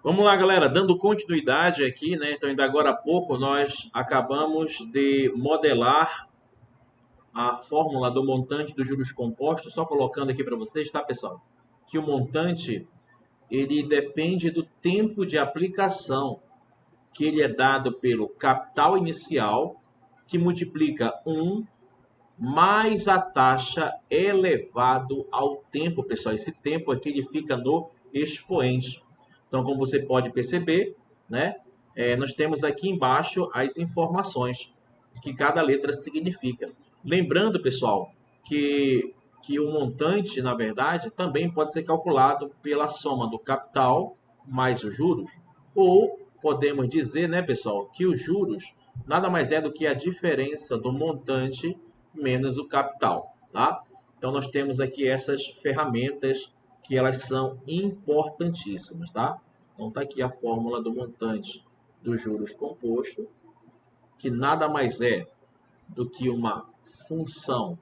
Vamos lá, galera, dando continuidade aqui, né? Então, ainda agora há pouco nós acabamos de modelar a fórmula do montante dos juros compostos, só colocando aqui para vocês, tá, pessoal? Que o montante ele depende do tempo de aplicação, que ele é dado pelo capital inicial, que multiplica mais a taxa elevado ao tempo, pessoal. Esse tempo aqui ele fica no expoente. Então, como você pode perceber, né, nós temos aqui embaixo as informações que cada letra significa. Lembrando, pessoal, que o montante, na verdade, também pode ser calculado pela soma do capital mais os juros, ou podemos dizer, né, pessoal, que os juros nada mais é do que a diferença do montante menos o capital, tá? Então nós temos aqui essas ferramentas que elas são importantíssimas, tá? Então tá aqui a fórmula do montante dos juros composto, que nada mais é do que uma função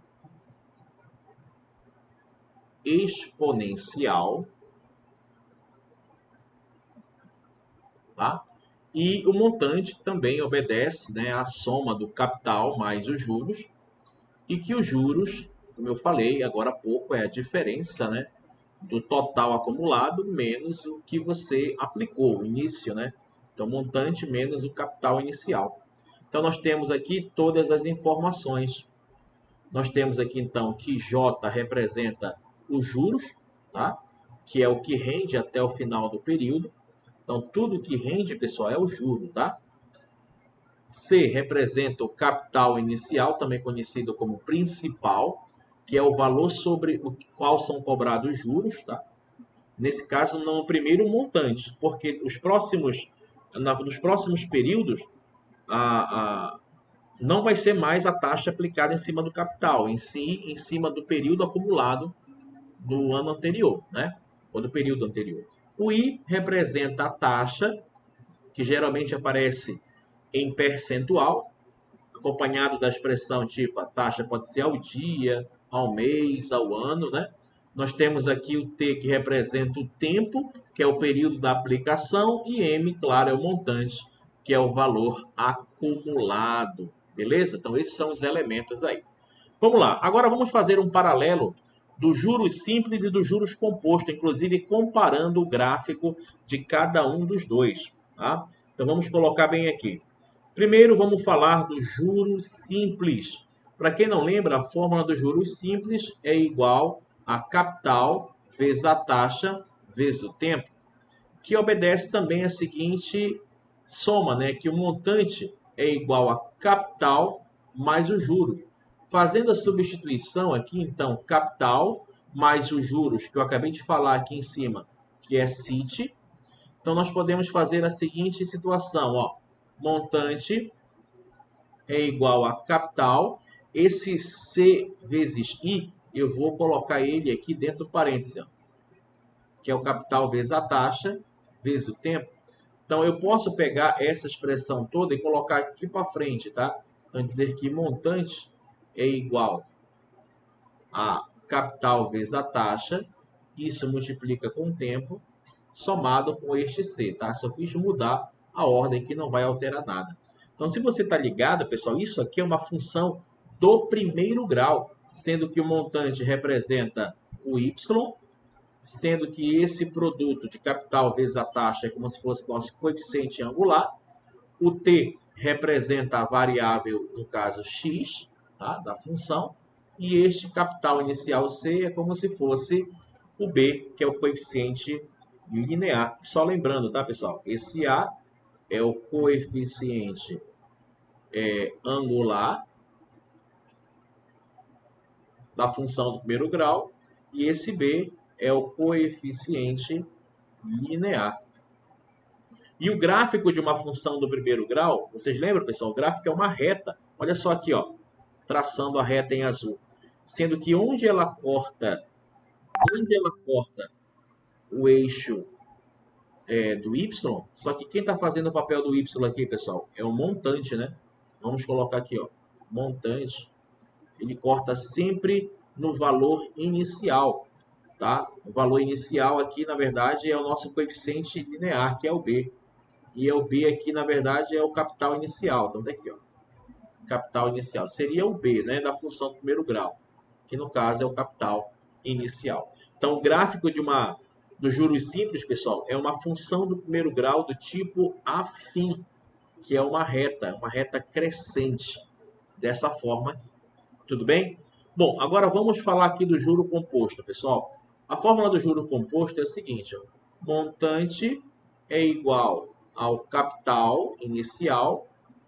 exponencial, tá? E o montante também obedece, né, à soma do capital mais os juros, e que os juros, como eu falei agora há pouco, é a diferença, né, do total acumulado menos o que você aplicou, o início, né? Então, montante menos o capital inicial. Então, nós temos aqui todas as informações. Nós temos aqui, então, que J representa os juros, tá? Que é o que rende até o final do período. Então, tudo que rende, pessoal, é o juro, tá? C representa o capital inicial, também conhecido como principal, que é o valor sobre o qual são cobrados os juros, tá? Nesse caso, no primeiro montante, porque nos próximos períodos, a, a, não vai ser mais a taxa aplicada em cima do capital, em si, em cima do período acumulado do ano anterior, né? Ou do período anterior. O I representa a taxa, que geralmente aparece em percentual, acompanhado da expressão tipo a taxa pode ser ao dia, ao mês, ao ano, né? Nós temos aqui o T que representa o tempo, que é o período da aplicação, e M, claro, é o montante, que é o valor acumulado. Beleza? Então, esses são os elementos aí. Vamos lá. Agora vamos fazer um paralelo dos juros simples e dos juros compostos, inclusive comparando o gráfico de cada um dos dois. Tá? Então, vamos colocar bem aqui. Primeiro, vamos falar do juros simples. Para quem não lembra, a fórmula dos juros simples é igual a capital vezes a taxa vezes o tempo, que obedece também a seguinte soma, né? Que o montante é igual a capital mais os juros. Fazendo a substituição aqui, então, capital mais os juros, que eu acabei de falar aqui em cima, que é CIT. Então, nós podemos fazer a seguinte situação, ó. Montante é igual a capital. Esse C vezes I, eu vou colocar ele aqui dentro do parênteses, ó, que é o capital vezes a taxa, vezes o tempo. Então, eu posso pegar essa expressão toda e colocar aqui para frente, tá? Então, dizer que montante é igual a capital vezes a taxa, isso multiplica com o tempo, somado com este C, tá? Só fiz mudar a ordem que não vai alterar nada. Então, se você está ligado, pessoal, isso aqui é uma função do primeiro grau, sendo que o montante representa o Y, sendo que esse produto de capital vezes a taxa é como se fosse nosso coeficiente angular. O T representa a variável, no caso, x, tá, da função. E este capital inicial C é como se fosse o B, que é o coeficiente linear. Só lembrando, tá, pessoal? Esse A é o coeficiente angular da função do primeiro grau. E esse B é o coeficiente linear. E o gráfico de uma função do primeiro grau, vocês lembram, pessoal? O gráfico é uma reta. Olha só aqui, ó, traçando a reta em azul. Sendo que onde ela corta o eixo do Y, só que quem está fazendo o papel do Y aqui, pessoal, é o montante, né? Vamos colocar aqui, ó, montante. Ele corta sempre no valor inicial. tá? O valor inicial aqui, na verdade, é o nosso coeficiente linear, que é o B. E o B aqui, na verdade, é o capital inicial. Então, tá aqui, ó. Capital inicial. Seria o B, né, da função do primeiro grau, que no caso é o capital inicial. Então, o gráfico dos juros simples, pessoal, é uma função do primeiro grau do tipo afim, que é uma reta crescente, dessa forma aqui. Tudo bem? Bom, agora vamos falar aqui do juro composto, pessoal. A fórmula do juro composto é a seguinte, ó. Montante é igual ao capital inicial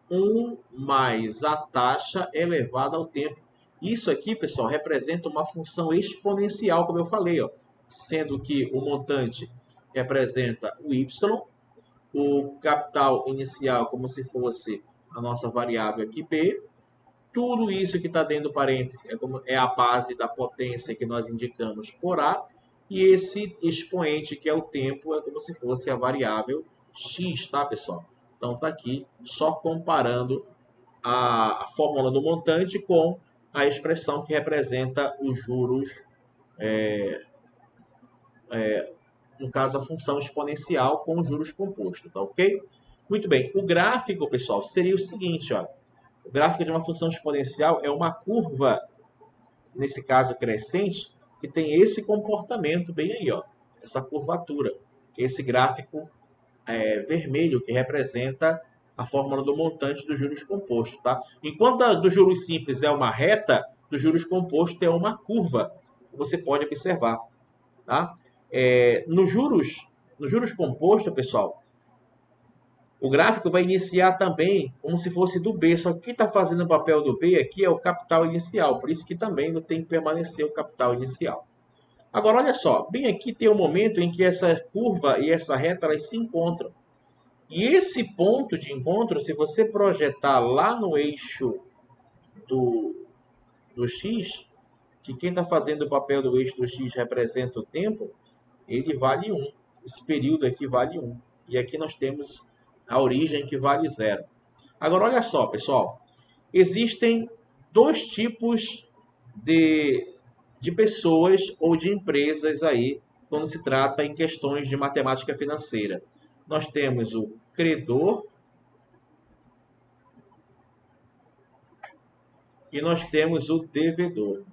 1 mais a taxa elevada ao tempo. Isso aqui, pessoal, representa uma função exponencial, como eu falei, ó, sendo que o montante representa o y, o capital inicial como se fosse a nossa variável aqui, p. Tudo isso que está dentro do parênteses é a base da potência que nós indicamos por A. E esse expoente, que é o tempo, é como se fosse a variável x, tá, pessoal? Então, está aqui só comparando a fórmula do montante com a expressão que representa os juros, no caso, a função exponencial com os juros compostos, tá ok? Muito bem, o gráfico, pessoal, seria o seguinte, ó. O gráfico de uma função exponencial é uma curva, nesse caso crescente, que tem esse comportamento bem aí, ó, essa curvatura, esse gráfico vermelho que representa a fórmula do montante dos juros compostos, tá? Enquanto a dos juros simples é uma reta, dos juros compostos é uma curva, você pode observar, tá? Nos juros compostos, pessoal, o gráfico vai iniciar também como se fosse do B, só que quem está fazendo o papel do B aqui é o capital inicial, por isso que também tem que permanecer o capital inicial. Agora, olha só, bem aqui tem um momento em que essa curva e essa reta elas se encontram. E esse ponto de encontro, se você projetar lá no eixo do X, que quem está fazendo o papel do eixo do X representa o tempo, ele vale 1. Esse período aqui vale 1. E aqui nós temos a origem que vale 0. Agora, olha só, pessoal. Existem dois tipos de pessoas ou de empresas aí, quando se trata em questões de matemática financeira. Nós temos o credor e nós temos o devedor.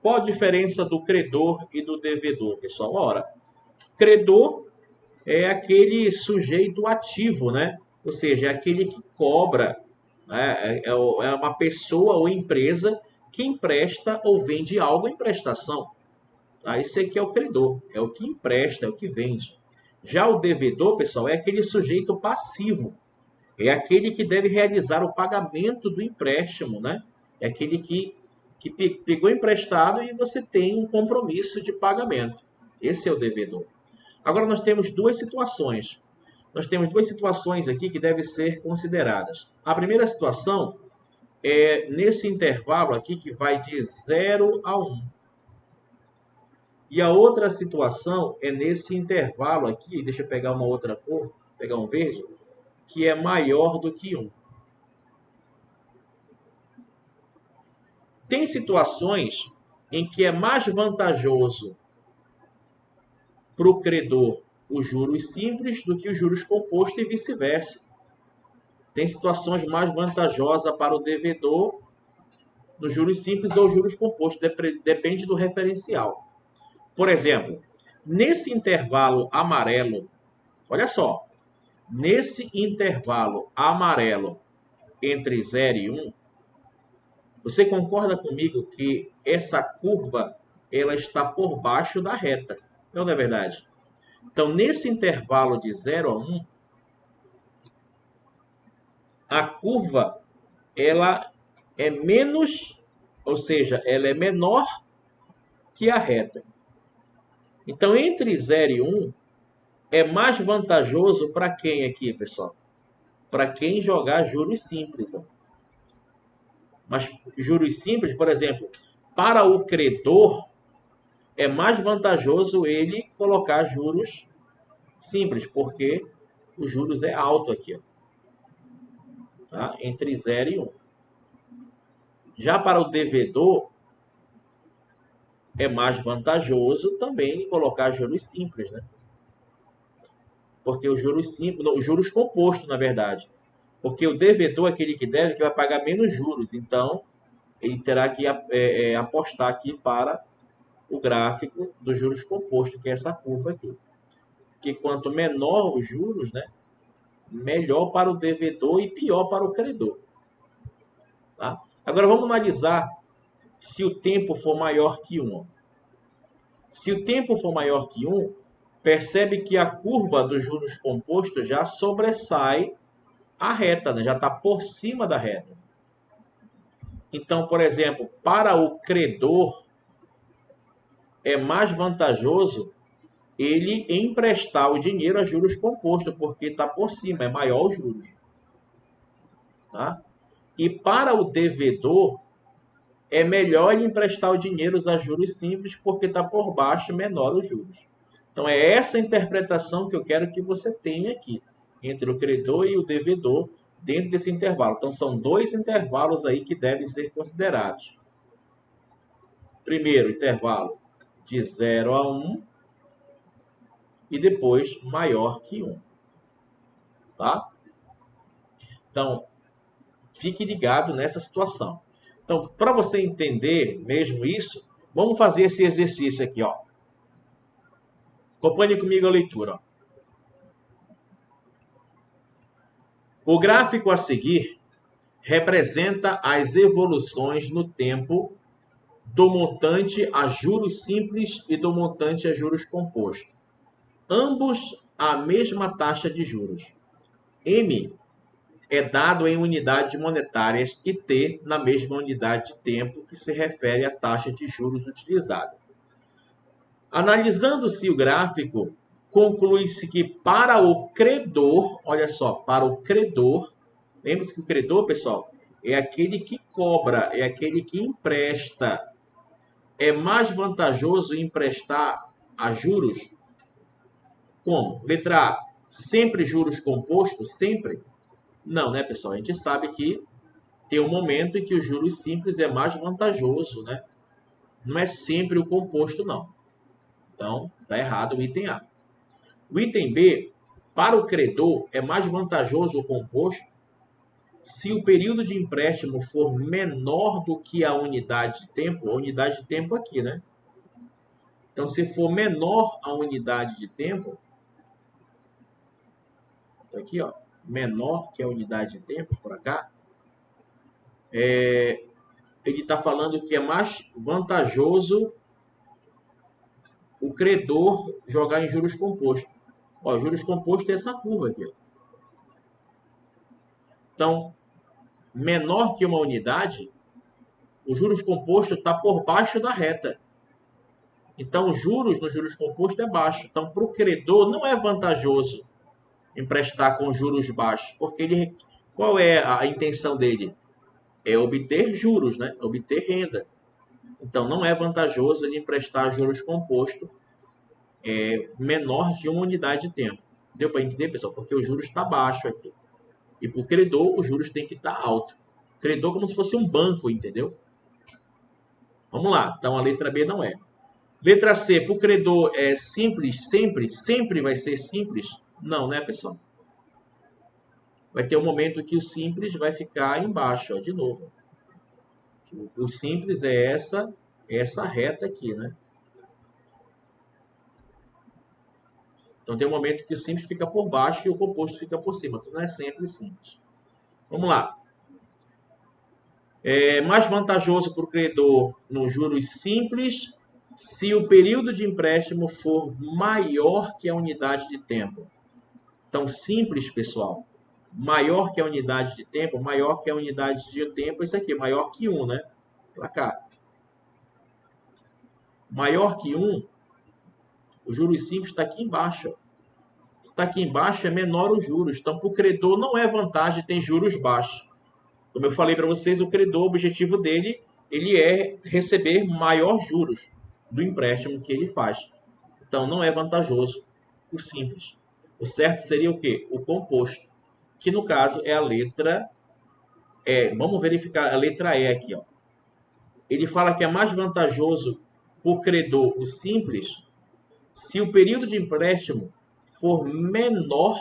Qual a diferença do credor e do devedor, pessoal? Ora, credor é aquele sujeito ativo, né? Ou seja, é aquele que cobra, né? É uma pessoa ou empresa que empresta ou vende algo em prestação. Esse aqui é o credor, é o que empresta, é o que vende. Já o devedor, pessoal, é aquele sujeito passivo. É aquele que deve realizar o pagamento do empréstimo, né? É aquele que pegou emprestado e você tem um compromisso de pagamento. Esse é o devedor. Agora nós temos duas situações. Nós temos duas situações aqui que devem ser consideradas. A primeira situação é nesse intervalo aqui que vai de 0 a 1. E a outra situação é nesse intervalo aqui, deixa eu pegar uma outra cor, pegar um verde, que é maior do que 1. Tem situações em que é mais vantajoso para o credor os juros simples do que os juros compostos e vice-versa. Tem situações mais vantajosas para o devedor nos juros simples ou juros compostos, depende do referencial. Por exemplo, nesse intervalo amarelo, olha só, nesse intervalo amarelo entre 0 e 1, você concorda comigo que essa curva ela está por baixo da reta? Não é verdade? Então, nesse intervalo de 0 a 1, a curva ela é menos, ou seja, ela é menor que a reta. Então, entre 0 e 1, é mais vantajoso para quem aqui, pessoal? Para quem jogar juros simples. Ó. Mas juros simples, por exemplo, para o credor, é mais vantajoso ele colocar juros simples, porque os juros é alto aqui, ó, tá? Entre 0 e 1. Já para o devedor, é mais vantajoso também colocar juros simples, né? Porque os juros simples, não, os juros compostos, na verdade. Porque o devedor, aquele que deve, que vai pagar menos juros. Então, ele terá que apostar aqui para o gráfico dos juros compostos, que é essa curva aqui. Que quanto menor os juros, né, melhor para o devedor e pior para o credor. Tá? Agora vamos analisar se o tempo for maior que 1. Se o tempo for maior que 1, percebe que a curva dos juros compostos já sobressai a reta, né? Já está por cima da reta. Então, por exemplo, para o credor, é mais vantajoso ele emprestar o dinheiro a juros compostos, porque está por cima, é maior os juros. Tá? E para o devedor, é melhor ele emprestar o dinheiro a juros simples, porque está por baixo, menor os juros. Então, é essa interpretação que eu quero que você tenha aqui, entre o credor e o devedor, dentro desse intervalo. Então, são dois intervalos aí que devem ser considerados. Primeiro, intervalo de 0 a 1 e depois maior que 1. Tá? Então, fique ligado nessa situação. Então, para você entender mesmo isso, vamos fazer esse exercício aqui, ó. Acompanhe comigo a leitura. Ó. O gráfico a seguir representa as evoluções no tempo do montante a juros simples e do montante a juros compostos. Ambos a mesma taxa de juros. M é dado em unidades monetárias e T na mesma unidade de tempo que se refere à taxa de juros utilizada. Analisando-se o gráfico, conclui-se que para o credor, olha só, para o credor, lembre-se que o credor, pessoal, é aquele que cobra, é aquele que empresta. É mais vantajoso emprestar a juros? Como? Letra A, sempre juros compostos? Sempre? Não, né, pessoal? A gente sabe que tem um momento em que os juros simples é mais vantajoso, né? Não é sempre o composto, não. Então, está errado o item A. O item B, para o credor, é mais vantajoso o composto se o período de empréstimo for menor do que a unidade de tempo aqui, né? Então, se for menor a unidade de tempo, tá aqui, ó, menor que a unidade de tempo, por cá, ele está falando que é mais vantajoso o credor jogar em juros compostos. Ó, juros compostos é essa curva aqui. Ó. Então, menor que uma unidade, o juros composto está por baixo da reta. Então, os juros no juros composto é baixo. Então, para o credor não é vantajoso emprestar com juros baixos, porque qual é a intenção dele? É obter juros, né? Obter renda. Então, não é vantajoso ele emprestar juros composto menor de uma unidade de tempo. Deu para entender, pessoal? Porque o juros está baixo aqui. E para o credor, os juros tem que estar alto. Credor como se fosse um banco, entendeu? Vamos lá. Então, a letra B não é. Letra C, para o credor é simples, sempre? Sempre vai ser simples? Não, né, pessoal? Vai ter um momento que o simples vai ficar embaixo, ó, de novo. O simples é essa reta aqui, né? Então tem um momento que o simples fica por baixo e o composto fica por cima. Então não é sempre simples. Vamos lá. É mais vantajoso para o credor nos juros simples se o período de empréstimo for maior que a unidade de tempo. Então, simples, pessoal, maior que a unidade de tempo, maior que a unidade de tempo, isso aqui, maior que 1, né? Para cá. Maior que 1, o juros simples está aqui embaixo. Se está aqui embaixo, é menor os juros. Então, para o credor, não é vantagem ter juros baixos. Como eu falei para vocês, o credor, o objetivo dele, ele é receber maior juros do empréstimo que ele faz. Então, não é vantajoso o simples. O certo seria o quê? O composto, que no caso é a letra E. Vamos verificar a letra E aqui. Ó. Ele fala que é mais vantajoso por credor o simples se o período de empréstimo for menor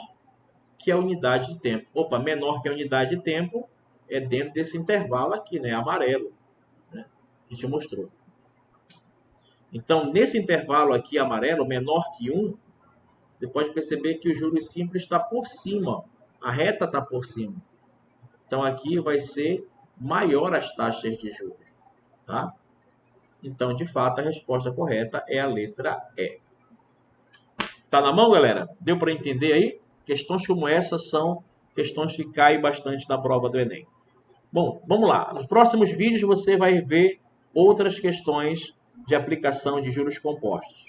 que a unidade de tempo. Opa, menor que a unidade de tempo é dentro desse intervalo aqui, né? Amarelo, né? Que a gente mostrou. Então, nesse intervalo aqui amarelo, menor que 1, você pode perceber que o juros simples está por cima. A reta está por cima. Então, aqui vai ser maior as taxas de juros. Tá? Então, de fato, a resposta correta é a letra E. Tá na mão, galera? Deu para entender aí? Questões como essa são questões que caem bastante na prova do Enem. Bom, vamos lá. Nos próximos vídeos você vai ver outras questões de aplicação de juros compostos.